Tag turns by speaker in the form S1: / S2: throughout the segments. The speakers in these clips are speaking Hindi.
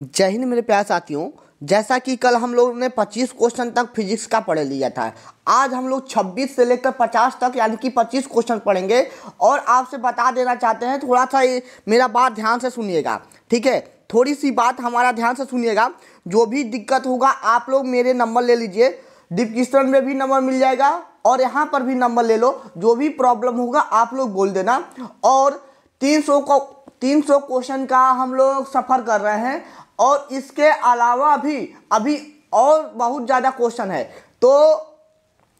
S1: जय हिंद मेरे प्यारे साथियों। जैसा कि कल हम लोग ने 25 क्वेश्चन तक फिजिक्स का पढ़ लिया था, आज हम लोग 26 से लेकर 50 तक यानी कि 25 क्वेश्चन पढ़ेंगे। और आपसे बता देना चाहते हैं, थोड़ा सा मेरा बात ध्यान से सुनिएगा, ठीक है। थोड़ी सी बात हमारा ध्यान से सुनिएगा। जो भी दिक्कत होगा आप लोग मेरे नंबर ले लीजिए, डिस्क्रिप्शन में भी नंबर मिल जाएगा और यहाँ पर भी नंबर ले लो। जो भी प्रॉब्लम होगा आप लोग बोल देना। और 300 क्वेश्चन का हम लोग सफ़र कर रहे हैं और इसके अलावा भी अभी और बहुत ज़्यादा क्वेश्चन है। तो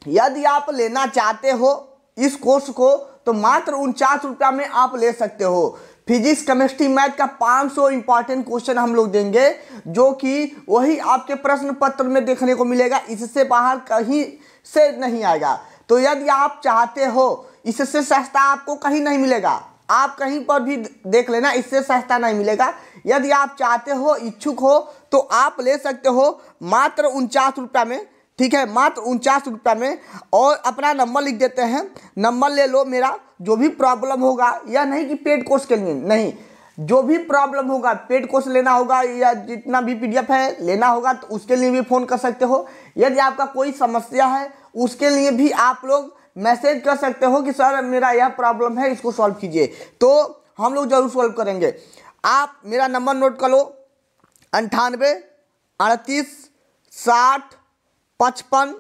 S1: यदि आप लेना चाहते हो इस कोर्स को तो मात्र 49 रुपया में आप ले सकते हो। फिजिक्स केमिस्ट्री मैथ का 500 इंपॉर्टेंट क्वेश्चन हम लोग देंगे, जो कि वही आपके प्रश्न पत्र में देखने को मिलेगा, इससे बाहर कहीं से नहीं आएगा। तो यदि आप चाहते हो, इससे सस्ता आपको कहीं नहीं मिलेगा, आप कहीं पर भी देख लेना, इससे सस्ता नहीं मिलेगा। यदि आप चाहते हो, इच्छुक हो तो आप ले सकते हो मात्र 49 रुपया में, ठीक है, मात्र 49 रुपया में। और अपना नंबर लिख देते हैं, नंबर ले लो मेरा। जो भी प्रॉब्लम होगा, या नहीं कि पेड कोर्स के लिए नहीं, जो भी प्रॉब्लम होगा, पेड कोर्स लेना होगा या जितना भी PDF है लेना होगा तो उसके लिए भी फ़ोन कर सकते हो। यदि आपका कोई समस्या है उसके लिए भी आप लोग मैसेज कर सकते हो कि सर मेरा यह प्रॉब्लम है, इसको सॉल्व कीजिए, तो हम लोग जरूर सॉल्व करेंगे। आप मेरा नंबर नोट कर लो, 98 38 60 55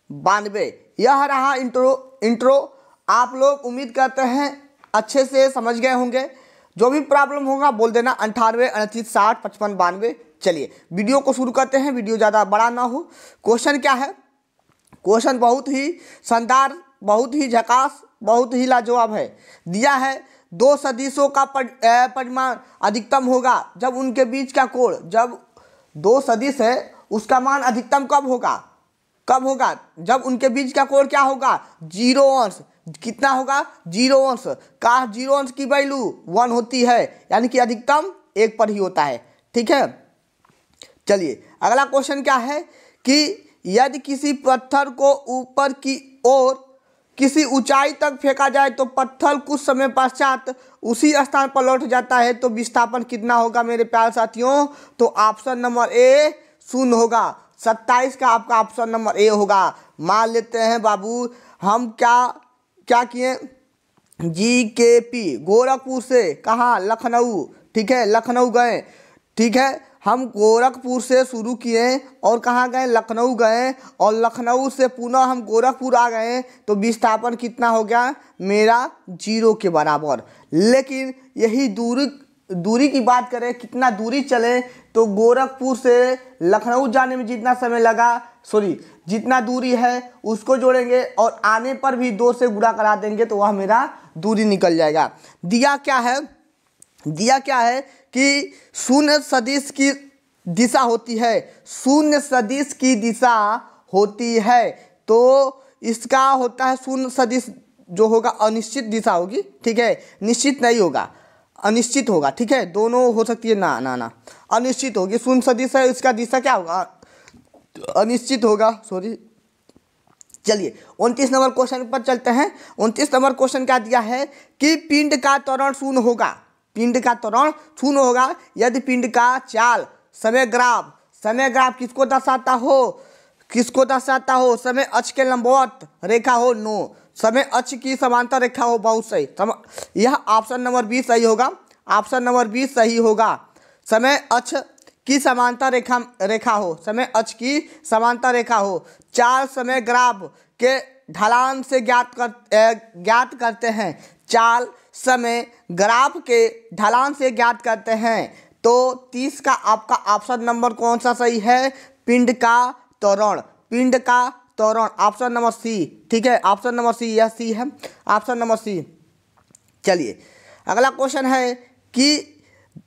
S1: 92। यह रहा इंट्रो। आप लोग उम्मीद करते हैं अच्छे से समझ गए होंगे। जो भी प्रॉब्लम होगा बोल देना, 98 38 60 55 92। चलिए वीडियो को शुरू करते हैं, वीडियो ज़्यादा बड़ा ना हो। क्वेश्चन क्या है? क्वेश्चन बहुत ही शानदार, बहुत ही झकास, बहुत ही लाजवाब है। दिया है दो सदिशों का परिमाण अधिकतम होगा जब उनके बीच का कोण, जब दो सदिश है उसका मान अधिकतम कब होगा? कब होगा? जब उनके बीच का कोण क्या होगा? 0 अंश। कितना होगा? 0 अंश। का 0 अंश की वैल्यू 1 होती है, यानी कि अधिकतम 1 पर ही होता है, ठीक है। चलिए अगला क्वेश्चन क्या है कि यदि किसी पत्थर को ऊपर की ओर किसी ऊंचाई तक फेंका जाए तो पत्थर कुछ समय पश्चात उसी स्थान पर लौट जाता है, तो विस्थापन कितना होगा मेरे प्यारे साथियों? तो ऑप्शन नंबर ए 0 होगा। 27 का आपका ऑप्शन नंबर ए होगा। मान लेते हैं बाबू, हम क्या किए, GKP गोरखपुर से कहाँ? लखनऊ, ठीक है, लखनऊ गए, ठीक है। हम गोरखपुर से शुरू किए और कहाँ गए? लखनऊ गए, और लखनऊ से पुनः हम गोरखपुर आ गए, तो विस्थापन कितना हो गया मेरा? 0 के बराबर। लेकिन यही दूरी की बात करें, कितना दूरी चले, तो गोरखपुर से लखनऊ जाने में जितना समय लगा, जितना दूरी है उसको जोड़ेंगे और आने पर भी 2 से गुणा करा देंगे तो वह मेरा दूरी निकल जाएगा। दिया क्या है कि शून्य सदिश की दिशा होती है, शून्य सदिश की दिशा होती है, तो इसका होता है शून्य सदिश जो होगा अनिश्चित दिशा होगी, ठीक है, निश्चित नहीं होगा, अनिश्चित होगा, ठीक है, दोनों हो सकती है, ना अनिश्चित होगी। शून्य सदिश है, इसका दिशा क्या होगा? अनिश्चित होगा, चलिए 29 नंबर क्वेश्चन पर चलते हैं। 29 नंबर क्वेश्चन क्या दिया है कि पिंड का त्वरण 0 होगा, पिंड का त्वरण 0 होगा यदि पिंड का चाल समय ग्राफ किसको दर्शाता हो? समय अक्ष के लंबवत रेखा हो, नो, समय अक्ष की समांतर रेखा हो, बहुत सही। यह ऑप्शन नंबर 20 सही होगा, ऑप्शन नंबर 20 सही होगा। समय अक्ष की समांतर रेखा हो, समय अक्ष की समांतर रेखा हो। चाल समय ग्राफ के ढलान से ज्ञात करते हैं, चाल समय ग्राफ के ढलान से ज्ञात करते हैं। तो 30 का आपका ऑप्शन नंबर कौन सा सही है? पिंड का त्वरण, ऑप्शन नंबर सी, ठीक है, ऑप्शन नंबर सी, यह सी है, ऑप्शन नंबर सी। चलिए अगला क्वेश्चन है कि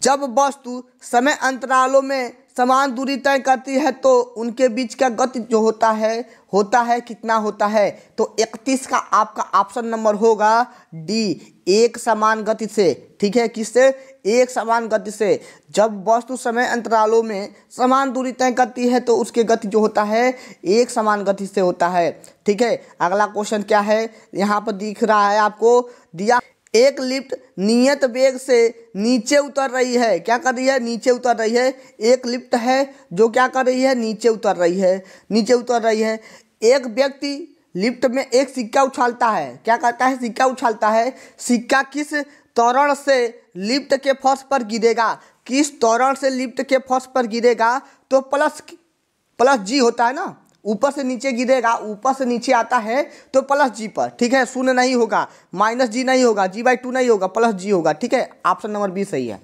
S1: जब वस्तु समय अंतरालों में समान दूरी तय करती है तो उनके बीच का गति जो होता है कितना होता है? तो 31 का आपका ऑप्शन नंबर होगा डी, एक समान गति से, ठीक है, किससे? एक समान गति से। जब वस्तु समय अंतरालों में समान दूरी तय करती है तो उसके गति जो होता है एक समान गति से होता है, ठीक है। अगला क्वेश्चन क्या है? यहाँ पर दिख रहा है आपको, दिया एक लिफ्ट नियत वेग से नीचे उतर रही है। क्या कर रही है? नीचे उतर रही है। एक लिफ्ट है जो क्या कर रही है? नीचे उतर रही है, नीचे उतर रही है। एक व्यक्ति लिफ्ट में एक सिक्का उछालता है। क्या करता है? सिक्का उछालता है। सिक्का किस त्वरण से लिफ्ट के फर्श पर गिरेगा? किस त्वरण से लिफ्ट के फर्श पर गिरेगा? तो प्लस जी होता है ना, ऊपर से नीचे गिरेगा, ऊपर से नीचे आता है तो प्लस जी पर, ठीक है। शून्य नहीं होगा, माइनस जी नहीं होगा, जी/2 नहीं होगा, प्लस जी होगा, ठीक है। ऑप्शन नंबर बी सही है।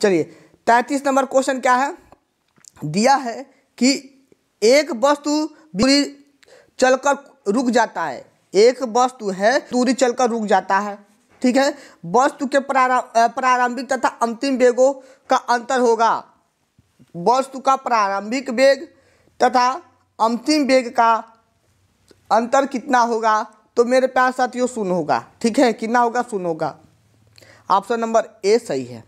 S1: चलिए 33 नंबर क्वेश्चन क्या है? दिया है कि एक वस्तु दूरी चलकर रुक जाता है। एक वस्तु है दूरी चलकर रुक जाता है, ठीक है। वस्तु के प्रारंभिक तथा अंतिम वेगों का अंतर होगा। वस्तु का प्रारंभिक वेग तथा अंतिम वेग का अंतर कितना होगा? तो मेरे प्यारे साथियों शून्य होगा, ठीक है। कितना होगा? शून्य होगा। ऑप्शन नंबर ए सही है।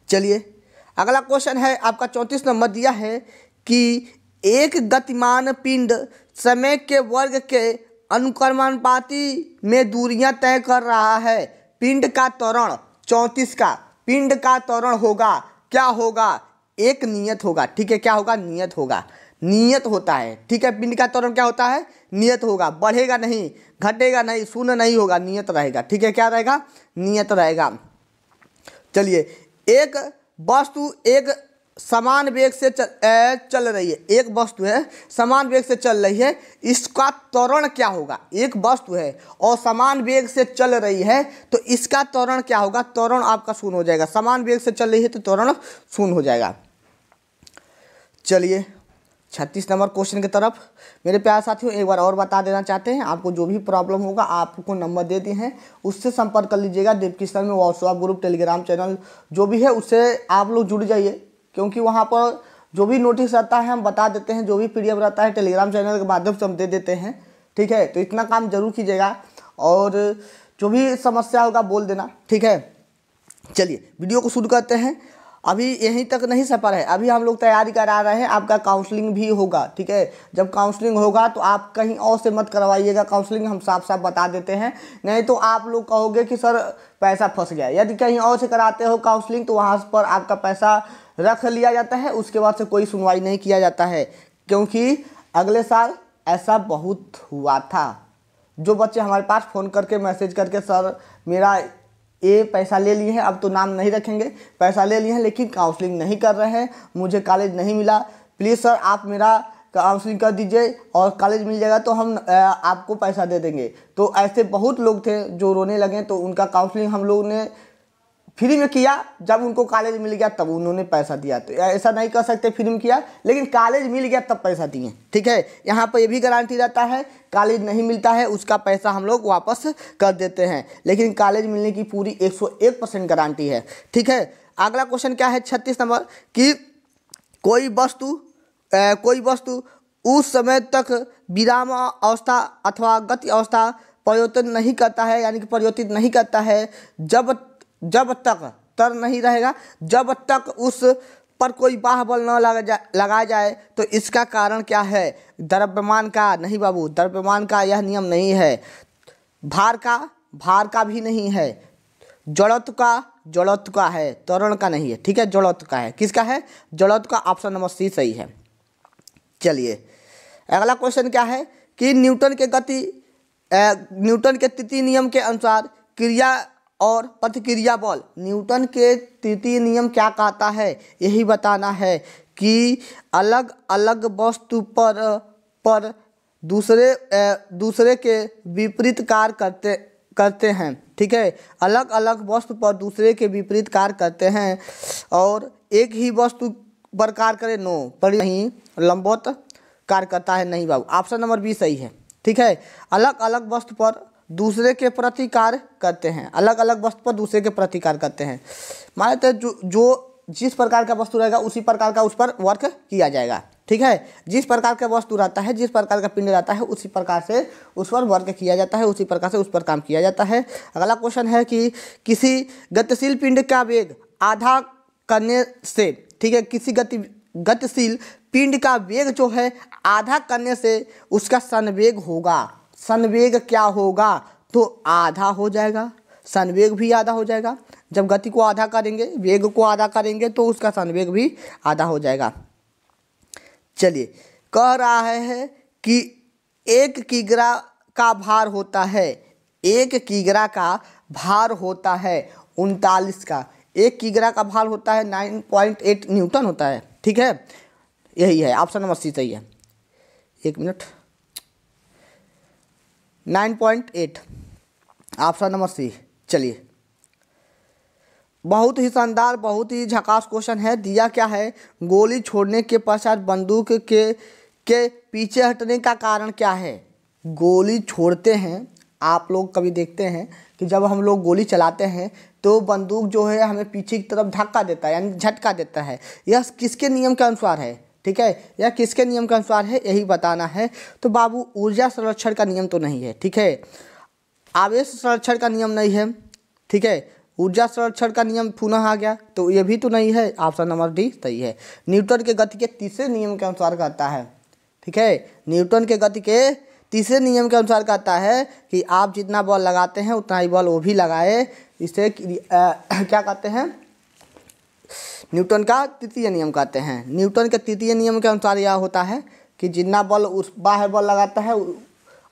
S1: चलिए अगला क्वेश्चन है आपका 34 नंबर। दिया है कि एक गतिमान पिंड समय के वर्ग के अनुक्रमानुपाती में दूरियां तय कर रहा है। पिंड का त्वरण 34 का पिंड का त्वरण होगा, क्या होगा? एक नियत होगा, ठीक है। क्या होगा? नियत होगा, नियत होता है, ठीक है। पिंड का त्वरण क्या होता है? नियत होगा, बढ़ेगा नहीं, घटेगा नहीं, शून्य नहीं होगा, नियत रहेगा, ठीक है। क्या रहेगा? नियत रहेगा। चलिए एक वस्तु एक समान वेग से चल रही है। एक वस्तु है समान वेग से चल रही है, इसका त्वरण क्या होगा? एक वस्तु है और समान वेग से चल रही है तो इसका त्वरण क्या होगा? त्वरण आपका शून्य हो जाएगा। समान वेग से चल रही है तो त्वरण शून्य हो जाएगा। चलिए 36 नंबर क्वेश्चन की तरफ। मेरे प्यारे साथियों एक बार और बता देना चाहते हैं, आपको जो भी प्रॉब्लम होगा आपको नंबर दे दिए हैं, उससे संपर्क कर लीजिएगा। डिस्क्रिप्शन में व्हाट्सएप ग्रुप, टेलीग्राम चैनल जो भी है उससे आप लोग जुड़ जाइए, क्योंकि वहाँ पर जो भी नोटिस रहता है हम बता देते हैं, जो भी PDF रहता है टेलीग्राम चैनल के माध्यम से हम दे देते हैं, ठीक है। तो इतना काम जरूर कीजिएगा और जो भी समस्या होगा बोल देना, ठीक है। चलिए वीडियो को शुरू करते हैं। अभी यहीं तक नहीं सफर है, अभी हम लोग तैयारी करा रहे हैं, आपका काउंसलिंग भी होगा, ठीक है। जब काउंसलिंग होगा तो आप कहीं और से मत करवाइएगा काउंसलिंग, हम साफ साफ बता देते हैं, नहीं तो आप लोग कहोगे कि सर पैसा फंस गया। यदि कहीं और से कराते हो काउंसलिंग तो वहाँ पर आपका पैसा रख लिया जाता है, उसके बाद से कोई सुनवाई नहीं किया जाता है। क्योंकि अगले साल ऐसा बहुत हुआ था, जो बच्चे हमारे पास फ़ोन करके मैसेज करके सर मेरा ये पैसा ले लिए हैं, अब तो नाम नहीं रखेंगे, पैसा ले लिए हैं लेकिन काउंसलिंग नहीं कर रहे हैं, मुझे कॉलेज नहीं मिला, प्लीज़ सर आप मेरा काउंसलिंग कर दीजिए और कॉलेज मिल जाएगा तो हम आपको पैसा दे देंगे। तो ऐसे बहुत लोग थे जो रोने लगे, तो उनका काउंसलिंग हम लोग ने फ्री में किया। जब उनको कॉलेज मिल गया तब उन्होंने पैसा दिया। तो ऐसा नहीं कर सकते फ्री में किया, लेकिन कॉलेज मिल गया तब पैसा दिए, ठीक है। यहाँ पर ये भी गारंटी रहता है, कॉलेज नहीं मिलता है उसका पैसा हम लोग वापस कर देते हैं, लेकिन कॉलेज मिलने की पूरी 101% गारंटी है, ठीक है। अगला क्वेश्चन क्या है 36 नंबर कि कोई वस्तु उस समय तक विराम अवस्था अथवा गति अवस्था परिवर्तित नहीं करता है, यानी कि परिवर्तित नहीं करता है जब तक तर नहीं रहेगा, जब तक उस पर कोई बाह्य न लगाया जाए। तो इसका कारण क्या है? द्रव्यमान का नहीं बाबू, द्रव्यमान का यह नियम नहीं है। भार का भी नहीं है। जड़त्व का है, त्वरण का नहीं है, ठीक है। जड़त्व का है। किसका है? जड़त्व का। ऑप्शन नंबर सी सही है। चलिए अगला क्वेश्चन क्या है कि न्यूटन के तृतीय नियम के अनुसार क्रिया और प्रतिक्रिया बल, न्यूटन के तृतीय नियम क्या कहता है? यही बताना है कि अलग अलग वस्तु पर दूसरे के विपरीत कार्य करते हैं, ठीक है। अलग अलग वस्तु पर दूसरे के विपरीत कार्य करते हैं और एक ही वस्तु पर कार्य करे नो पर नहीं लंबवत कार्य करता है, नहीं बाबू। ऑप्शन नंबर बी सही है, ठीक है। अलग अलग वस्तु पर दूसरे के प्रति कार्य करते हैं, अलग अलग वस्तु पर दूसरे के प्रति कार्य करते हैं। मान लेते जो जिस प्रकार का वस्तु रहेगा उसी प्रकार का उस पर वर्क किया जाएगा, ठीक है। जिस प्रकार का वस्तु रहता है, जिस प्रकार का पिंड रहता है, उसी प्रकार से उस पर वर्क किया जाता है, उसी प्रकार से उस पर काम किया जाता है। अगला क्वेश्चन है कि किसी गतिशील पिंड का वेग आधा करने से, ठीक है, किसी गतिशील पिंड का वेग जो है आधा करने से उसका संवेग होगा। संवेग क्या होगा? तो आधा हो जाएगा, संवेग भी आधा हो जाएगा। जब गति को आधा करेंगे, वेग को आधा करेंगे तो उसका संवेग भी आधा हो जाएगा। चलिए, कह रहा है कि 1 किग्रा का भार होता है, 1 किग्रा का भार होता है 39 का। 1 किग्रा का भार होता है 9.8 न्यूटन होता है। ठीक है, यही है, ऑप्शन नंबर सी सही है। 1 मिनट, 9.8, ऑप्शन नंबर सी। चलिए, बहुत ही शानदार, बहुत ही झकास क्वेश्चन है। दिया क्या है, गोली छोड़ने के पश्चात बंदूक के पीछे हटने का कारण क्या है। गोली छोड़ते हैं, आप लोग कभी देखते हैं कि जब हम लोग गोली चलाते हैं तो बंदूक जो है हमें पीछे की तरफ धक्का देता है, यानी झटका देता है। यह किसके नियम के अनुसार है, ठीक है, यह किसके नियम के अनुसार है, यही बताना है। तो बाबू, ऊर्जा संरक्षण का नियम तो नहीं है, ठीक है, आवेश संरक्षण का नियम नहीं है, ठीक है, ऊर्जा संरक्षण का नियम पुनः आ गया तो ये भी तो नहीं है। ऑप्शन नंबर डी सही है। न्यूटन के गति के तीसरे नियम के अनुसार कहता है, ठीक है, न्यूटन के गति के तीसरे नियम के अनुसार कहता है कि आप जितना बल लगाते हैं उतना ही बल वो भी लगाए। इसे क्या कहते हैं, न्यूटन का तृतीय नियम कहते हैं। न्यूटन के तृतीय नियम के अनुसार यह होता है कि जितना बल उस बाह्य बल लगाता है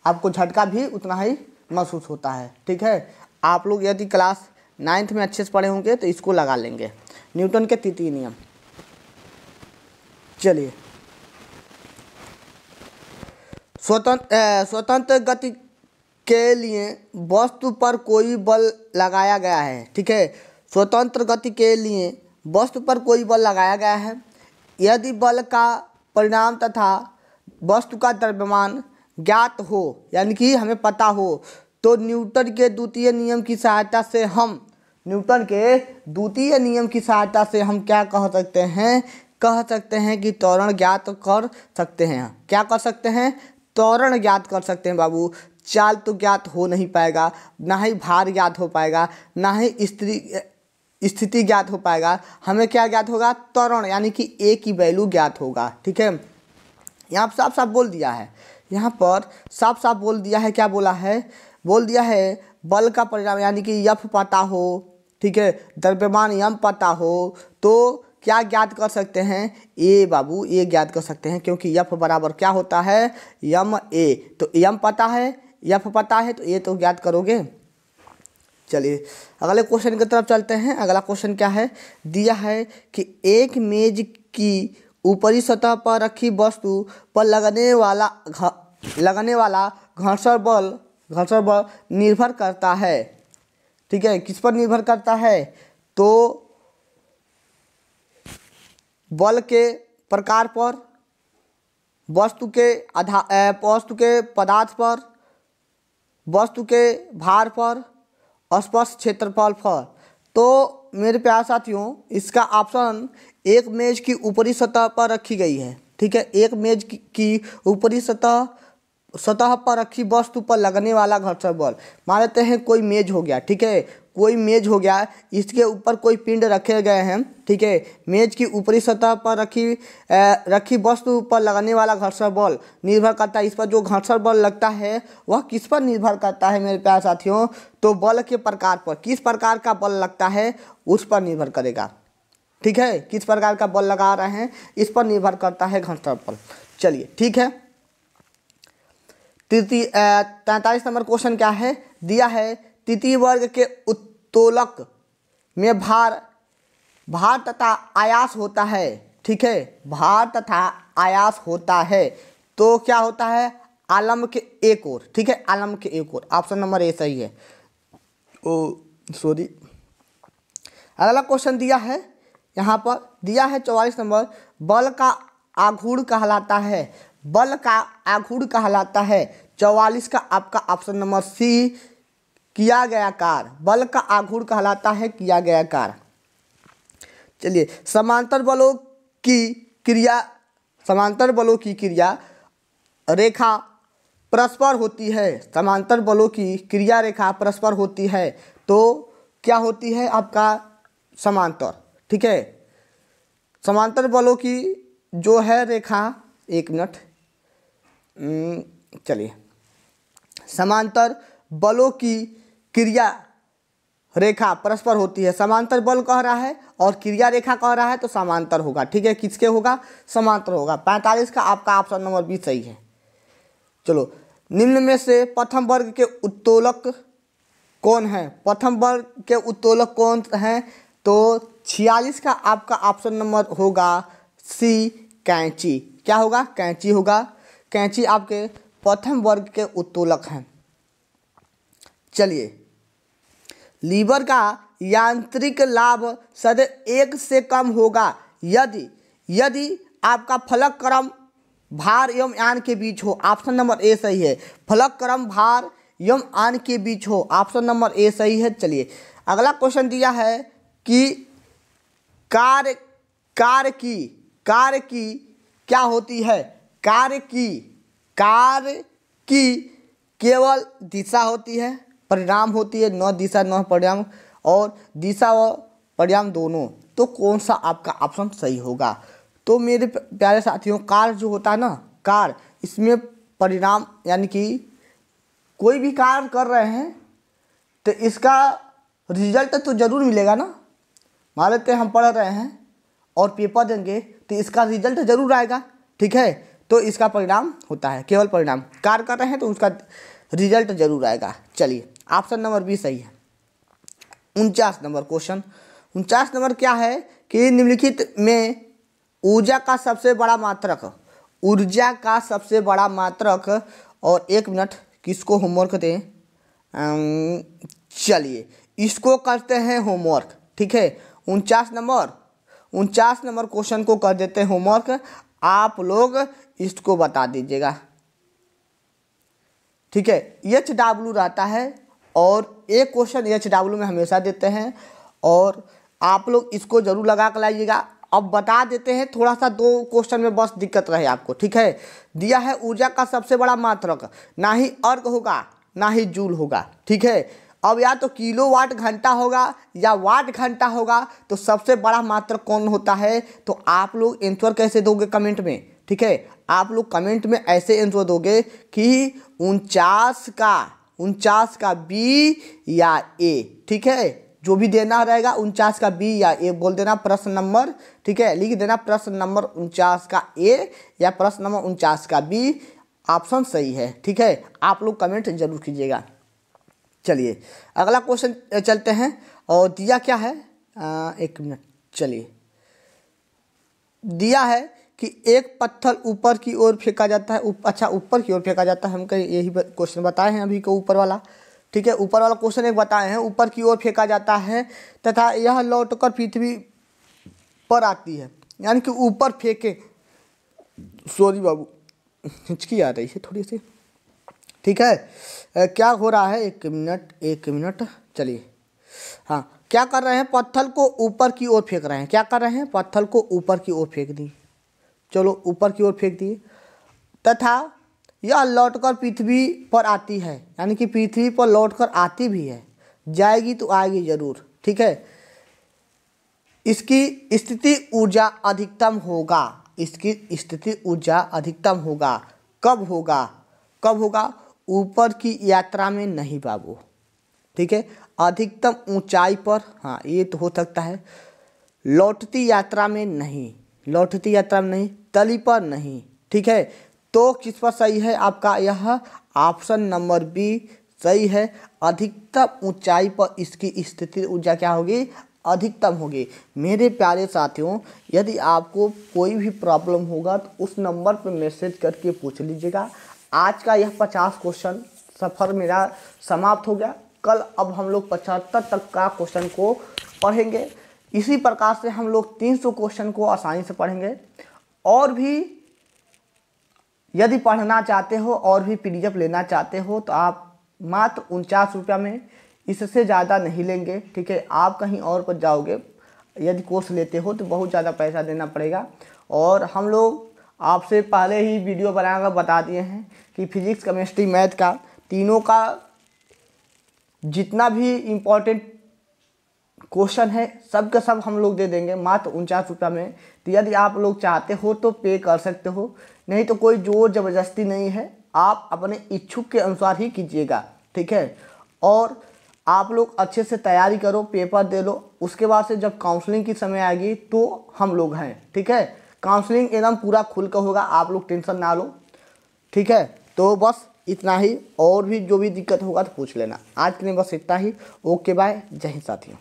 S1: आपको झटका भी उतना ही महसूस होता है। ठीक है, आप लोग यदि क्लास 9th में अच्छे से पढ़े होंगे तो इसको लगा लेंगे, न्यूटन के तृतीय नियम। चलिए, स्वतंत्र गति के लिए वस्तु पर कोई बल लगाया गया है। ठीक है, स्वतंत्र गति के लिए वस्तु पर कोई बल लगाया गया है। यदि बल का परिणाम तथा वस्तु का द्रव्यमान ज्ञात हो, यानी कि हमें पता हो, तो न्यूटन के द्वितीय नियम की सहायता से हम क्या कह सकते हैं, कह सकते हैं कि त्वरण ज्ञात कर सकते हैं। क्या कर सकते हैं, त्वरण ज्ञात कर सकते हैं बाबू। चाल तो ज्ञात हो नहीं पाएगा, ना ही भार ज्ञात हो पाएगा, ना ही स्थिति ज्ञात हो पाएगा। हमें क्या ज्ञात होगा, त्वरण, यानी कि ए की वैल्यू ज्ञात होगा। ठीक है, यहाँ पर साफ साफ बोल दिया है, यहाँ पर साफ साफ बोल दिया है, क्या बोला है, बोल दिया है बल का परिणाम, यानी कि यफ पता हो, ठीक है, द्रव्यमान यम पता हो, तो क्या ज्ञात कर सकते हैं, ए बाबू, ये ज्ञात कर सकते हैं, क्योंकि यफ बराबर क्या होता है, यम ए। तो यम पता है, यफ पता है, तो ये तो ज्ञात करोगे। चलिए, अगले क्वेश्चन की तरफ चलते हैं। अगला क्वेश्चन क्या है, दिया है कि एक मेज की ऊपरी सतह पर रखी वस्तु पर लगने वाला घर्षण बल निर्भर करता है। ठीक है, किस पर निर्भर करता है, तो बल के प्रकार पर, वस्तु के पदार्थ पर, वस्तु के भार पर, स्पर्श क्षेत्रफल पर। तो मेरे प्यारे साथियों, इसका ऑप्शन एक मेज की ऊपरी सतह पर रखी गई है। ठीक है, एक मेज की ऊपरी सतह पर रखी वस्तु पर लगने वाला घर्षण बल। मान लेते हैं कोई मेज हो गया, ठीक है, कोई मेज हो गया, इसके ऊपर कोई पिंड रखे गए हैं। ठीक है, मेज की ऊपरी सतह पर रखी वस्तु पर लगने वाला घर्षण बल निर्भर करता है, इस पर जो घर्षण बल लगता है वह किस पर निर्भर करता है मेरे प्यारे साथियों, तो बल के प्रकार पर, किस प्रकार का बल लगता है उस पर निर्भर करेगा। ठीक है, किस प्रकार का बल लगा रहे हैं इस पर निर्भर करता है घर्षण बल। चलिए, ठीक है, 43 नंबर क्वेश्चन क्या है, दिया है तृतीय वर्ग के उत्तोलक में भार तथा आयास होता है। ठीक है, भार तथा आयास होता है, तो क्या होता है, आलम्ब के एक ओर। ठीक है, आलम्ब के एक ओर, ऑप्शन नंबर ए सही है। अगला क्वेश्चन दिया है, यहाँ पर दिया है 44 नंबर, बल का आघूर्ण कहलाता है, बल का आघूर्ण कहलाता है। 44 का आपका ऑप्शन नंबर सी, किया गया कार्य, बल का आघूर्ण कहलाता है किया गया कार्य। चलिए, समांतर बलों की क्रिया रेखा परस्पर होती है, समांतर बलों की क्रिया रेखा परस्पर होती है, तो क्या होती है आपका समांतर। ठीक है, समांतर बलों की जो है रेखा, एक मिनट, चलिए, समांतर बलों की क्रिया रेखा परस्पर होती है, समांतर बल कह रहा है और क्रिया रेखा कह रहा है तो समांतर होगा। ठीक है, किसके होगा? समांतर होगा। 45 का आपका ऑप्शन नंबर बी सही है। चलो, निम्न में से प्रथम वर्ग के उत्तोलक कौन है? प्रथम वर्ग के उत्तोलक कौन हैं? तो 46 का आपका ऑप्शन नंबर होगा सी, कैंची। क्या होगा? कैंची होगा। कैंची आपके प्रथम वर्ग के उत्तोलक हैं। चलिए, लीवर का यांत्रिक लाभ सदैव 1 से कम होगा यदि आपका फलक क्रम भार एवं यान के बीच हो। ऑप्शन नंबर ए सही है। फलक क्रम भार एवं यान के बीच हो। ऑप्शन नंबर ए सही है। चलिए, अगला क्वेश्चन दिया है कि कार्य की क्या होती है? कार्य की केवल दिशा होती है, परिणाम होती है, न दिशा न परिणाम, और दिशा व परिणाम दोनों। तो कौन सा आपका ऑप्शन सही होगा? तो मेरे प्यारे साथियों, कार्य जो होता है ना, कार्य, इसमें परिणाम यानी कि कोई भी कार्य कर रहे हैं तो इसका रिजल्ट तो जरूर मिलेगा ना। मान लेते हैं हम पढ़ रहे हैं और पेपर देंगे तो इसका रिजल्ट जरूर आएगा। ठीक है, तो इसका परिणाम होता है, केवल परिणाम। कार्य कर रहे हैं तो उसका रिजल्ट जरूर आएगा। चलिए, ऑप्शन नंबर बी सही है। 49 नंबर क्वेश्चन। 49 नंबर क्या है कि निम्नलिखित में ऊर्जा का सबसे बड़ा मात्रक, और 1 मिनट किसको होमवर्क दें? चलिए, इसको करते हैं होमवर्क। ठीक है, 49 नंबर क्वेश्चन को कर देते हैं होमवर्क। आप लोग इसको बता दीजिएगा। ठीक है, HW रहता है और एक क्वेश्चन HW में हमेशा देते हैं, और आप लोग इसको जरूर लगा कर लाइएगा। अब बता देते हैं, थोड़ा सा 2 क्वेश्चन में बस दिक्कत रहे आपको। ठीक है, दिया है ऊर्जा का सबसे बड़ा मात्रक, ना ही अर्ग होगा ना ही जूल होगा। ठीक है, अब या तो किलोवाट घंटा होगा या वाट घंटा होगा, तो सबसे बड़ा मात्रक कौन होता है? तो आप लोग आंसर कैसे दोगे कमेंट में? ठीक है, आप लोग कमेंट में ऐसे आंसर दोगे कि 49 का बी या ए। ठीक है, जो भी देना रहेगा 49 का बी या ए बोल देना प्रश्न नंबर। ठीक है, लिख देना प्रश्न नंबर 49 का ए या प्रश्न नंबर 49 का बी। ऑप्शन सही है। ठीक है, आप लोग कमेंट जरूर कीजिएगा। चलिए, अगला क्वेश्चन चलते हैं। और दिया क्या है? 1 मिनट। चलिए, दिया है कि एक पत्थर ऊपर की ओर फेंका जाता है। अच्छा, ऊपर की ओर फेंका जाता है। हम कहीं यही क्वेश्चन बताए हैं अभी को ऊपर वाला। ठीक है, ऊपर वाला क्वेश्चन एक बताए हैं, ऊपर की ओर फेंका जाता है तथा यह लौटकर पृथ्वी पर आती है। यानी कि ऊपर फेंके, सॉरी बाबू, हिचकी आ रही है थोड़ी सी। ठीक है, क्या हो रहा है? 1 मिनट। चलिए, हाँ, क्या कर रहे हैं? पत्थर को ऊपर की ओर फेंक रहे हैं। क्या कर रहे हैं? पत्थर को ऊपर की ओर फेंक दी। चलो, ऊपर की ओर फेंक दिए तथा यह लौटकर पृथ्वी पर आती है। यानी कि पृथ्वी पर लौटकर आती भी है, जाएगी तो आएगी जरूर। ठीक है, इसकी स्थिति ऊर्जा अधिकतम होगा। कब होगा? ऊपर की यात्रा में नहीं बाबू। ठीक है, अधिकतम ऊंचाई पर, हाँ ये तो हो सकता है। लौटती यात्रा में नहीं, तली पर नहीं। ठीक है, तो किस पर सही है आपका? यह ऑप्शन नंबर बी सही है। अधिकतम ऊंचाई पर इसकी स्थिति ऊर्जा क्या होगी? अधिकतम होगी। मेरे प्यारे साथियों, यदि आपको कोई भी प्रॉब्लम होगा तो उस नंबर पर मैसेज करके पूछ लीजिएगा। आज का यह 50 क्वेश्चन सफ़र मेरा समाप्त हो गया। कल अब हम लोग 75 तक का क्वेश्चन को पढ़ेंगे। इसी प्रकार से हम लोग 300 क्वेश्चन को आसानी से पढ़ेंगे। और भी यदि पढ़ना चाहते हो और भी PDF लेना चाहते हो तो आप मात्र 49 रुपया में, इससे ज़्यादा नहीं लेंगे। ठीक है, आप कहीं और पर जाओगे, यदि कोर्स लेते हो तो बहुत ज़्यादा पैसा देना पड़ेगा। और हम लोग आपसे पहले ही वीडियो बनाकर बता दिए हैं कि फिजिक्स, केमिस्ट्री, मैथ का तीनों का जितना भी इम्पोर्टेंट क्वेश्चन है सब का सब हम लोग दे देंगे मात्र 49 रुपये में। तो यदि आप लोग चाहते हो तो पे कर सकते हो, नहीं तो कोई जोर ज़बरदस्ती नहीं है, आप अपने इच्छुक के अनुसार ही कीजिएगा। ठीक है। और आप लोग अच्छे से तैयारी करो, पेपर दे लो, उसके बाद से जब काउंसलिंग की समय आएगी तो हम लोग हैं, ठीक है। काउंसलिंग एकदम पूरा खुल कर होगा, आप लोग टेंशन ना लो, ठीक है। तो बस इतना ही, और भी जो भी दिक्कत होगा तो पूछ लेना। आज के लिए बस इतना ही। ओके बाय, जय हिंद साथियों।